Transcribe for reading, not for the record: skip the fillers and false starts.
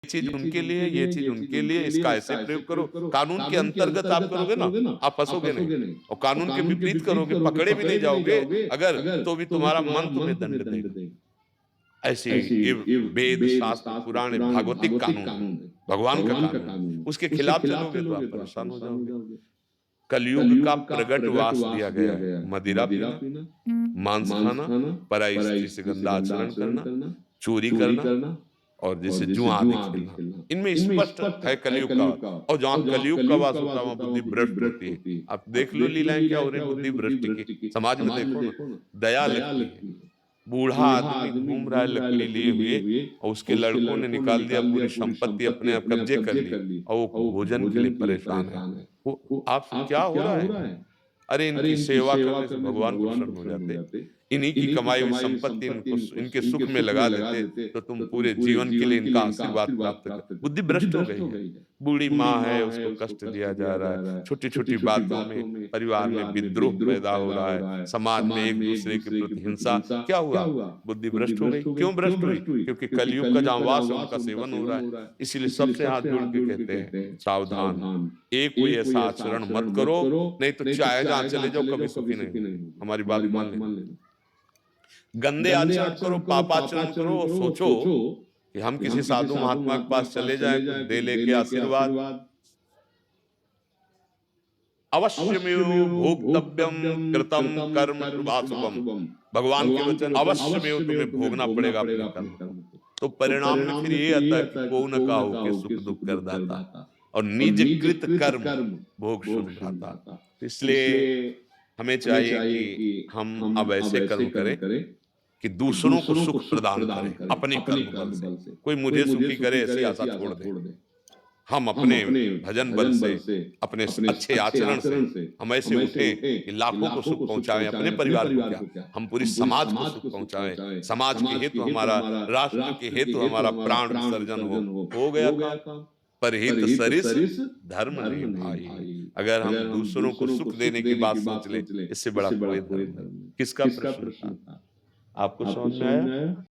चीज उनके लिए, ये चीज उनके लिए, इसका ऐसे प्रयोग करो। कानून के अंतर्गत आप करोगे ना, आप फंसोगे नहीं। और कानून के विपरीत करोगे, पकड़े भी नहीं जाओगे अगर, तो भी तुम्हारा मन तुम्हें दंड देगा। ऐसी ये वेद, शास्त्र, पुराण, भागवतिक कानून है, भगवान का कानून है। उसके खिलाफ चलोगे तो आप परेशान हो जाओगे। कलयुग का प्रगट वास दिया गया है। मदिरा पीना, मांस खाना, पराई स्त्री से गंदा आचरण करना, चोरी करना और जैसे जुआ आदि खेलना, इनमें स्पष्ट है कलयुग का। और जहाँ कलयुग का वास होता है वहां बुद्धि भ्रष्ट होती है। आप देख लो लीलाएं क्या हो रही बुद्धि भ्रष्ट की। समाज में देखो ना, दया लगती है। बूढ़ा आदमी घूम रहा है लकड़ी लिए हुए और उसके लड़कों ने निकाल दिया पूरी संपत्ति, अपने आप कब्जे कर ली और वो भोजन के लिए परेशान है। वो आपसे क्या हो रहा है? अरे इनकी सेवा करने से भगवान प्रसन्न हो जाते। इन्हीं की कमाई हुई संपत्ति इनको, इनके सुख में लगा देते तो तुम पूरे जीवन के लिए इनका आशीर्वाद प्राप्त कर। बुद्धि भ्रष्ट हो गई है। बूढ़ी माँ है, उसको कष्ट दिया जा रहा है। छोटी छोटी बातों में परिवार में विद्रोह पैदा हो रहा है, समाज में एक दूसरे के प्रति हिंसा। क्या हुआ? बुद्धि भ्रष्ट हो गई। क्यों भ्रष्ट हुई? क्योंकि कलयुग का जहाँ वास है उनका सेवन हो रहा है। इसीलिए सबसे हाथ जोड़ के कहते हैं सावधान, एक कोई ऐसा आचरण मत करो, नहीं तो चाहे जहां चले जाओ कभी सुखी नहीं हो। हमारी बात मान लेना। गंदे आचरण करो, पापाचरण करो और सोचो कि हम किसी साधु महात्मा के पास चले जाएं तो दे लेके आशीर्वाद। अवश्यमेव भोक्तव्यम कृतम कर्म शुभाशुभम। भगवान के वचन, अवश्यमेव तुम्हें भोगना पड़ेगा अपने कर्म को। तो परिणाम में फिर ये आता है कि को न काहू के सुख दुख कर दाता और निज कृत कर्म भोग सुन भ्राता। इसलिए हमें चाहिए कि हम अब ऐसे कर्म करें कि दूसरों को सुख प्रदान करें अपने कर्म बल से। कोई मुझे सुखी करे ऐसी आशा छोड़ दे। हम अपने भजन बल से, अपने अच्छे आचरण से हम ऐसे उठे कि लाखों को सुख पहुंचाएं, अपने परिवार को क्या, हम पूरी समाज को सुख पहुंचाएं। समाज के हेतु हमारा, राष्ट्र के हेतु हमारा प्राण विसर्जन हो गया काम। परहित सरिस धर्म नहीं भाई। अगर हम दूसरों को सुख देने की बात सोच ले, इससे बड़ा कोई धर्म नहीं। किसका प्रश्न था? आपको समझ में आया?